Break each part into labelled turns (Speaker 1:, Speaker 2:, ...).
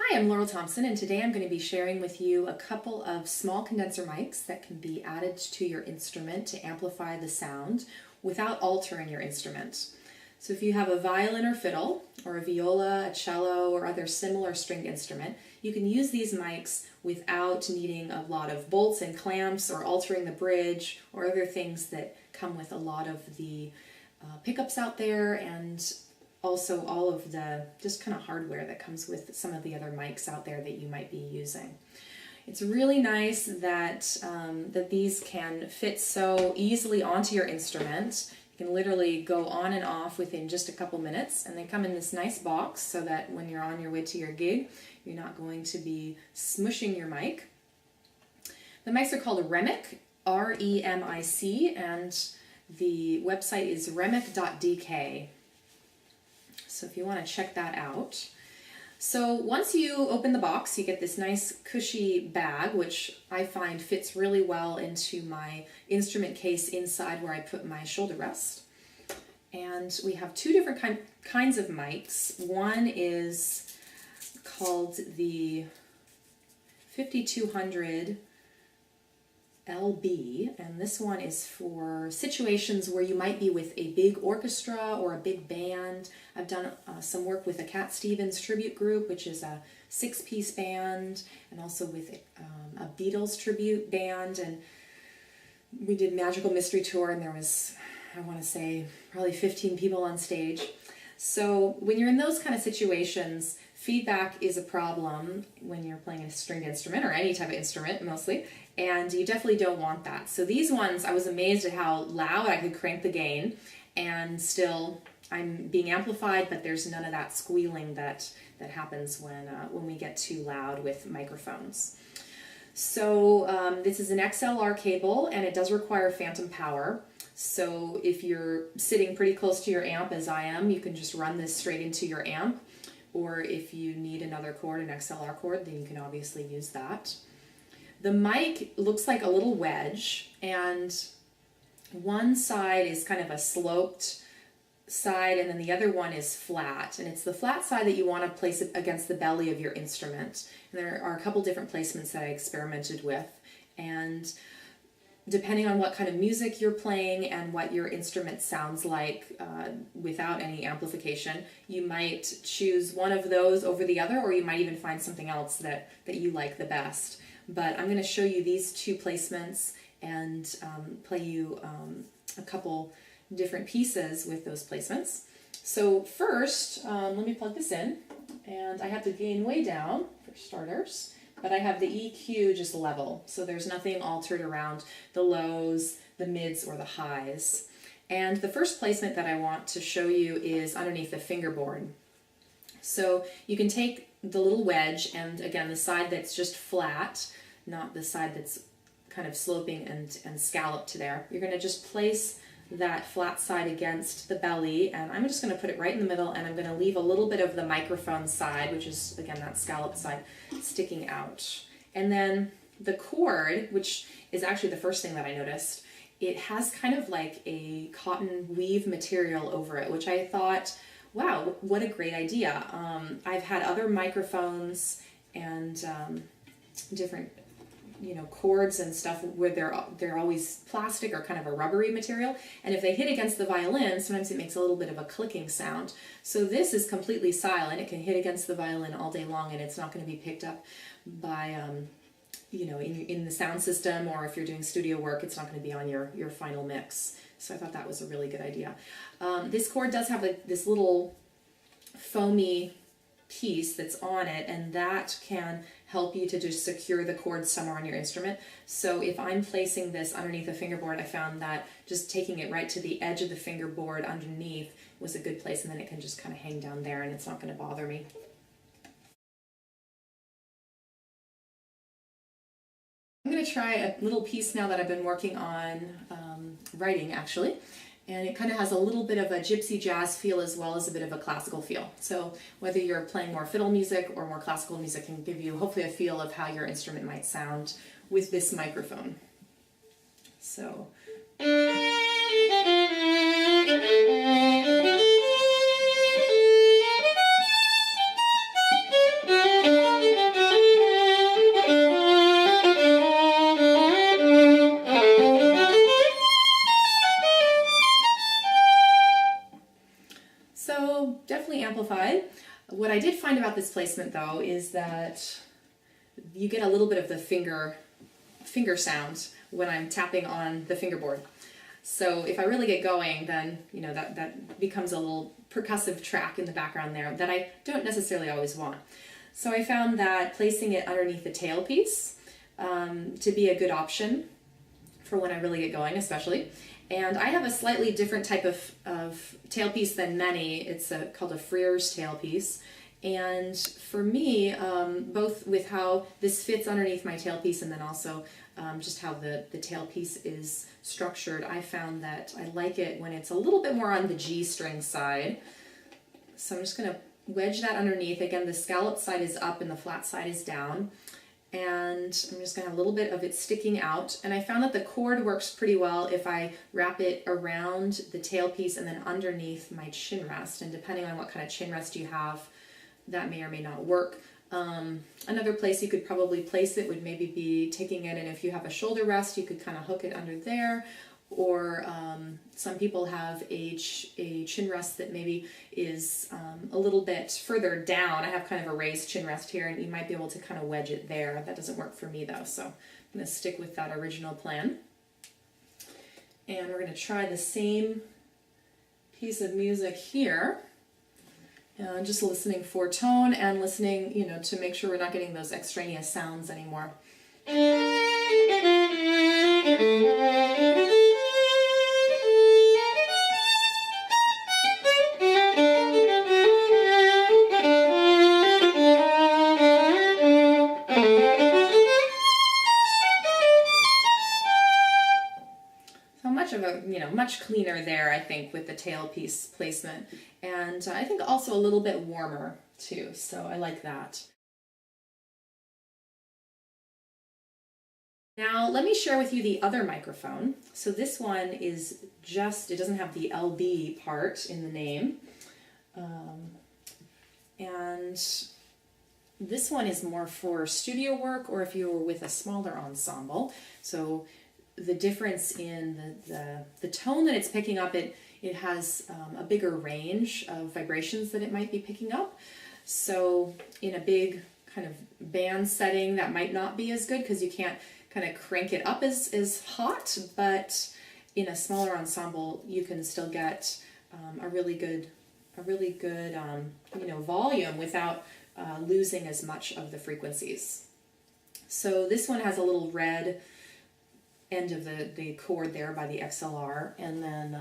Speaker 1: Hi, I'm Laurel Thomsen, and today I'm going to be sharing with you a couple of small condenser mics that can be added to your instrument to amplify the sound without altering your instrument. So if you have a violin or fiddle, or a viola, a cello, or other similar stringed instrument, you can use these mics without needing a lot of bolts and clamps or altering the bridge or other things that come with a lot of the pickups out there, and also all of the just kind of hardware that comes with some of the other mics out there that you might be using. It's really nice that, that these can fit so easily onto your instrument. You can literally go on and off within just a couple minutes, and they come in this nice box so that when you're on your way to your gig, you're not going to be smushing your mic. The mics are called REMIC, R-E-M-I-C, and the website is remic.dk. So if you want to check that out. So once you open the box, you get this nice cushy bag, which I find fits really well into my instrument case inside where I put my shoulder rest. And we have two different kinds of mics. One is called the 5200 LB, and this one is for situations where you might be with a big orchestra or a big band. I've done some work with a Cat Stevens tribute group, which is a 6-piece band, and also with a Beatles tribute band, and we did Magical Mystery Tour, and there was, I want to say, probably 15 people on stage. So when you're in those kind of situations, feedback is a problem when you're playing a stringed instrument, or any type of instrument mostly, and you definitely don't want that. So these ones, I was amazed at how loud I could crank the gain, and still I'm being amplified, but there's none of that squealing that happens when we get too loud with microphones. So this is an XLR cable, and it does require phantom power. So if you're sitting pretty close to your amp, as I am, you can just run this straight into your amp. Or if you need another cord, an XLR cord, then you can obviously use that. The mic looks like a little wedge, and one side is kind of a sloped side, and then the other one is flat. And it's the flat side that you want to place it against the belly of your instrument. And there are a couple different placements that I experimented with. And depending on what kind of music you're playing and what your instrument sounds like without any amplification, you might choose one of those over the other, or you might even find something else that you like the best. But I'm going to show you these two placements and play you a couple different pieces with those placements. So first, let me plug this in, and I have the gain way down for starters. But I have the EQ just level, so there's nothing altered around the lows, the mids, or the highs. And the first placement that I want to show you is underneath the fingerboard. So you can take the little wedge, and again, the side that's just flat, not the side that's kind of sloping and scalloped there. You're going to just place that flat side against the belly, and I'm just going to put it right in the middle, and I'm going to leave a little bit of the microphone side, which is again that scalloped side, sticking out. And then the cord, which is actually the first thing that I noticed, it has kind of like a cotton weave material over it, which I thought, wow, what a great idea. I've had other microphones and different cords and stuff where they're always plastic or kind of a rubbery material, and if they hit against the violin, sometimes it makes a little bit of a clicking sound. So this is completely silent. It can hit against the violin all day long, and it's not going to be picked up by in the sound system, or if you're doing studio work, it's not going to be on your final mix. So I thought that was a really good idea. This cord does have this little foamy piece that's on it, and that can help you to just secure the cord somewhere on your instrument. So if I'm placing this underneath the fingerboard, I found that just taking it right to the edge of the fingerboard underneath was a good place, and then it can just kind of hang down there, and it's not going to bother me. I'm going to try a little piece now that I've been working on writing, actually. And it kind of has a little bit of a gypsy jazz feel as well as a bit of a classical feel. So whether you're playing more fiddle music or more classical music can give you hopefully a feel of how your instrument might sound with this microphone. So. find about this placement though is that you get a little bit of the finger sound when I'm tapping on the fingerboard. So if I really get going, then that becomes a little percussive track in the background there that I don't necessarily always want. So I found that placing it underneath the tailpiece to be a good option for when I really get going, especially. And I have a slightly different type of tailpiece than many. It's called a Freer's tailpiece. And for me, both with how this fits underneath my tailpiece and then also just how the tailpiece is structured, I found that I like it when it's a little bit more on the G string side. So I'm just going to wedge that underneath. Again, the scallop side is up and the flat side is down. And I'm just going to have a little bit of it sticking out. And I found that the cord works pretty well if I wrap it around the tailpiece and then underneath my chin rest. And depending on what kind of chin rest you have, that may or may not work. Another place you could probably place it would maybe be taking it, and if you have a shoulder rest, you could kind of hook it under there. Or some people have a chin rest that maybe is a little bit further down. I have kind of a raised chin rest here, and you might be able to kind of wedge it there. That doesn't work for me though, so I'm going to stick with that original plan. And we're going to try the same piece of music here. Just listening for tone and listening, to make sure we're not getting those extraneous sounds anymore. Much cleaner there, I think, with the tailpiece placement, and I think also a little bit warmer too, so I like that. Now let me share with you the other microphone. So this one is it doesn't have the LB part in the name, and this one is more for studio work or if you're with a smaller ensemble. So the difference in the tone that it's picking up, it has a bigger range of vibrations that it might be picking up. So in a big kind of band setting, that might not be as good because you can't kind of crank it up as hot, but in a smaller ensemble, you can still get a really good volume without losing as much of the frequencies. So this one has a little red end of the cord there by the XLR, and then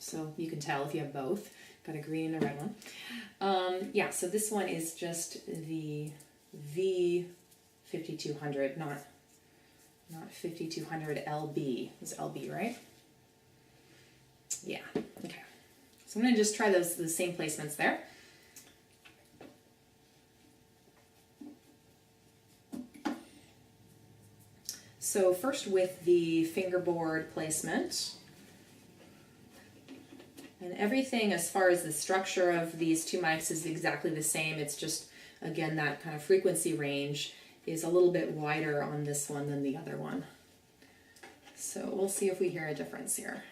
Speaker 1: so you can tell if you have both. Got a green and a red one. Yeah, so this one is just the V5200, not 5200 LB. It's LB, right? Yeah. Okay. So I'm going to just try the same placements there. So first with the fingerboard placement, and everything as far as the structure of these two mics is exactly the same. It's just, again, that kind of frequency range is a little bit wider on this one than the other one. So we'll see if we hear a difference here.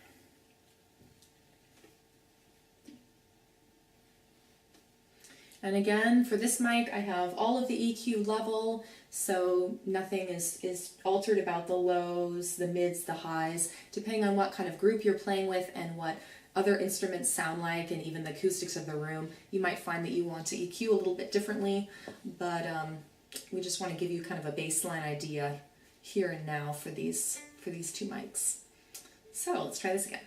Speaker 1: And again, for this mic, I have all of the EQ level, so nothing is altered about the lows, the mids, the highs, depending on what kind of group you're playing with and what other instruments sound like, and even the acoustics of the room. You might find that you want to EQ a little bit differently, but we just want to give you kind of a baseline idea here and now for these two mics. So let's try this again.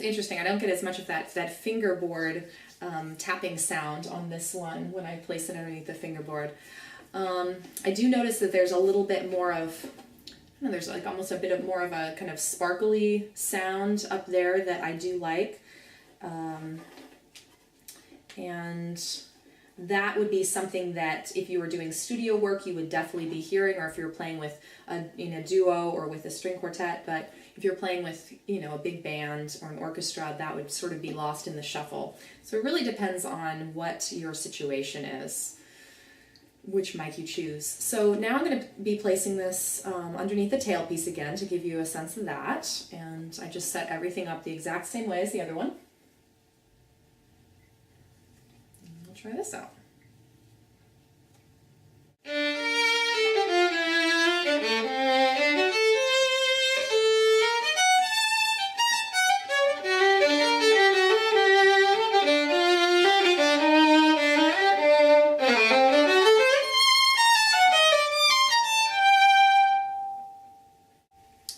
Speaker 1: Interesting. I don't get as much of that fingerboard tapping sound on this one when I place it underneath the fingerboard. I do notice that there's a little bit more of, there's like almost a bit more of a kind of sparkly sound up there that I do like. And that would be something that if you were doing studio work, you would definitely be hearing, or if you were playing with in a duo or with a string quartet. But if you're playing with, you know, a big band or an orchestra, that would sort of be lost in the shuffle. So it really depends on what your situation is, which mic you choose. So now I'm going to be placing this underneath the tailpiece again to give you a sense of that. And I just set everything up the exact same way as the other one. We'll try this out.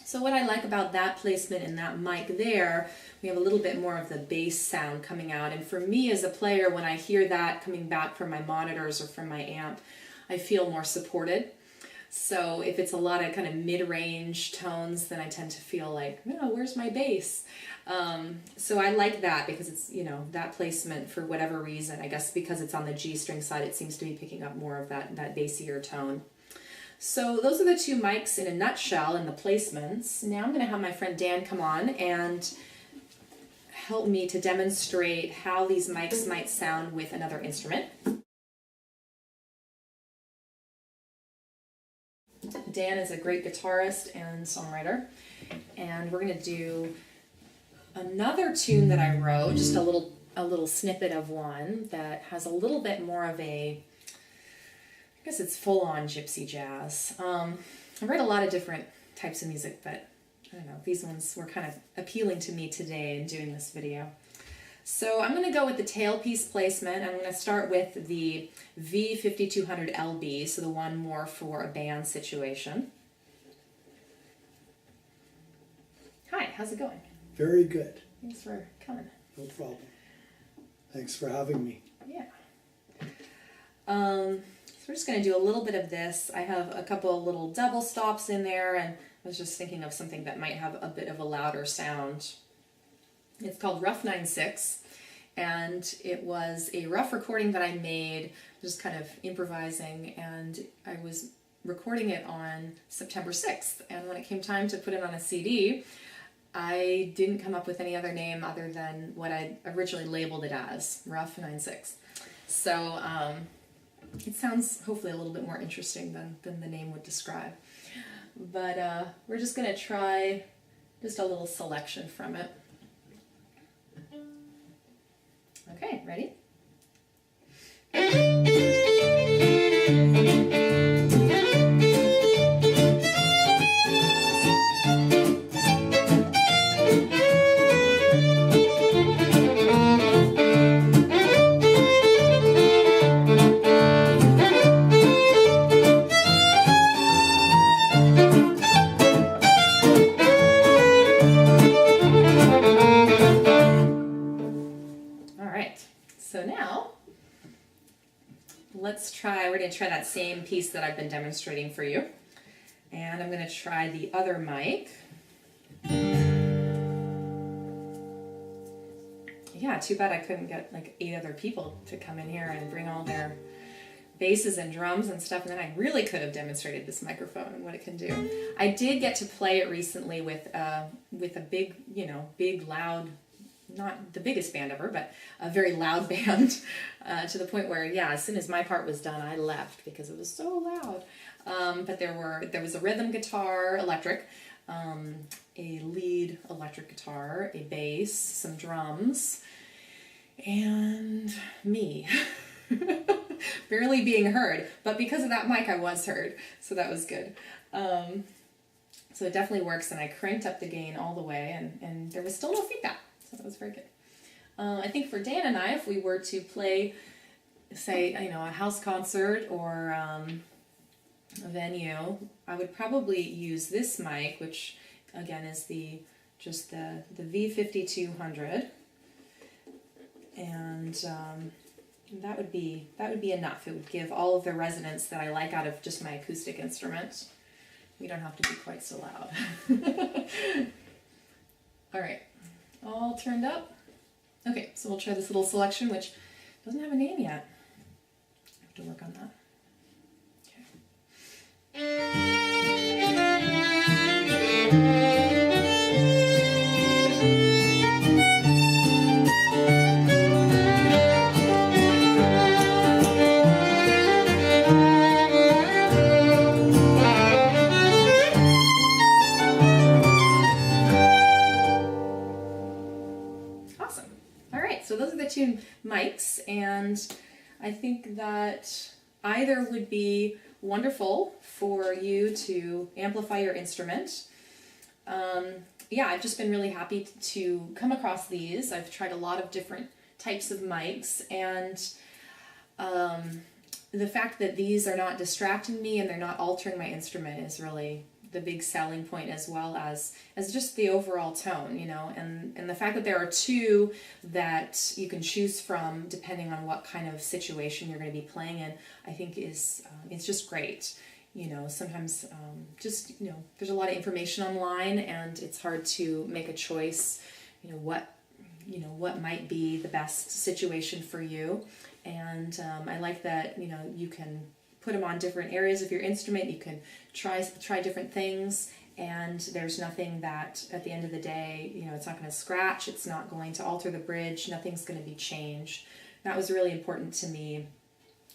Speaker 1: So what I like about that placement and that mic there, we have a little bit more of the bass sound coming out. And for me as a player, when I hear that coming back from my monitors or from my amp, I feel more supported. So if it's a lot of kind of mid-range tones, then I tend to feel like, oh, where's my bass? So I like that because it's, you know, that placement for whatever reason. I guess because it's on the G string side, it seems to be picking up more of that bassier tone. So those are the two mics in a nutshell in the placements. Now I'm going to have my friend Dan come on and help me to demonstrate how these mics might sound with another instrument. Dan is a great guitarist and songwriter, and we're going to do another tune that I wrote, just a little snippet of one that has a little bit more of a, I guess it's full-on gypsy jazz. I write a lot of different types of music, but I don't know, these ones were kind of appealing to me today in doing this video. So I'm going to go with the tailpiece placement. I'm going to start with the V5200 LB, so the one more for a band situation. Hi, how's it going?
Speaker 2: Very good.
Speaker 1: Thanks for coming.
Speaker 2: No problem. Thanks for having me.
Speaker 1: Yeah. So we're just going to do a little bit of this. I have a couple little double stops in there, and I was just thinking of something that might have a bit of a louder sound. It's called Rough 9/6, and it was a rough recording that I made, just kind of improvising, and I was recording it on September 6th, and when it came time to put it on a CD, I didn't come up with any other name other than what I originally labeled it as, Rough 9/6. So it sounds hopefully a little bit more interesting than the name would describe. But we're just going to try just a little selection from it. Okay, ready? So now, we're going to try that same piece that I've been demonstrating for you. And I'm going to try the other mic. Yeah, too bad I couldn't get like 8 other people to come in here and bring all their basses and drums and stuff, and then I really could have demonstrated this microphone and what it can do. I did get to play it recently with a big, big, loud, not the biggest band ever, but a very loud band, to the point where, yeah, as soon as my part was done, I left because it was so loud. But there was a rhythm guitar, electric, a lead electric guitar, a bass, some drums, and me. Barely being heard, but because of that mic I was heard, so that was good. So it definitely works, and I cranked up the gain all the way, and there was still no feedback. So that was very good. I think for Dan and I, if we were to play, say, a house concert or a venue, I would probably use this mic, which again is the V5200, and that would be enough. It would give all of the resonance that I like out of just my acoustic instruments. We don't have to be quite so loud. All right. All turned up? Okay, so we'll try this little selection, which doesn't have a name yet. have to work on that. Awesome. All right, so those are the two mics, and I think that either would be wonderful for you to amplify your instrument. Yeah, I've just been really happy to come across these. I've tried a lot of different types of mics, and the fact that these are not distracting me and they're not altering my instrument is really the big selling point, as well as just the overall tone, you know, and the fact that there are two that you can choose from depending on what kind of situation you're going to be playing in, I think is it's just great. You know, sometimes just, you know, there's a lot of information online and it's hard to make a choice, you know, what might be the best situation for you. And I like that, you know, you can put them on different areas of your instrument. You can try different things, and there's nothing that at the end of the day, you know, it's not going to scratch, it's not going to alter the bridge, nothing's going to be changed. That was really important to me,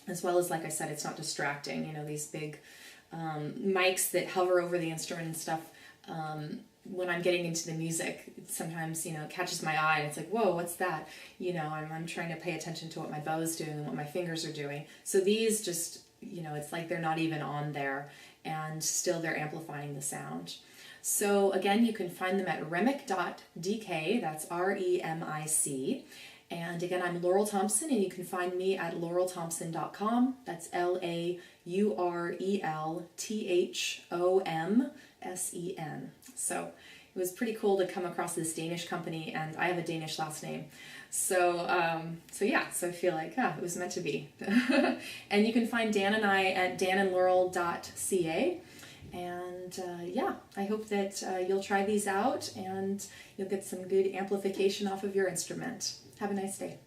Speaker 1: as well as, like I said, it's not distracting. You know, these big mics that hover over the instrument and stuff, when I'm getting into the music, sometimes, you know, it catches my eye and it's like, whoa, what's that? You know, I'm trying to pay attention to what my bow's doing and what my fingers are doing. So these just, you know, it's like they're not even on there, and still they're amplifying the sound. So again, you can find them at remic.dk, that's REMIC. And again, I'm Laurel Thomsen, and you can find me at laurelthomsen.com. That's LaurelThomsen. So it was pretty cool to come across this Danish company, and I have a Danish last name. So yeah, so I feel like, it was meant to be. And you can find Dan and I at danandlaurel.ca. And yeah, I hope that you'll try these out and you'll get some good amplification off of your instrument. Have a nice day.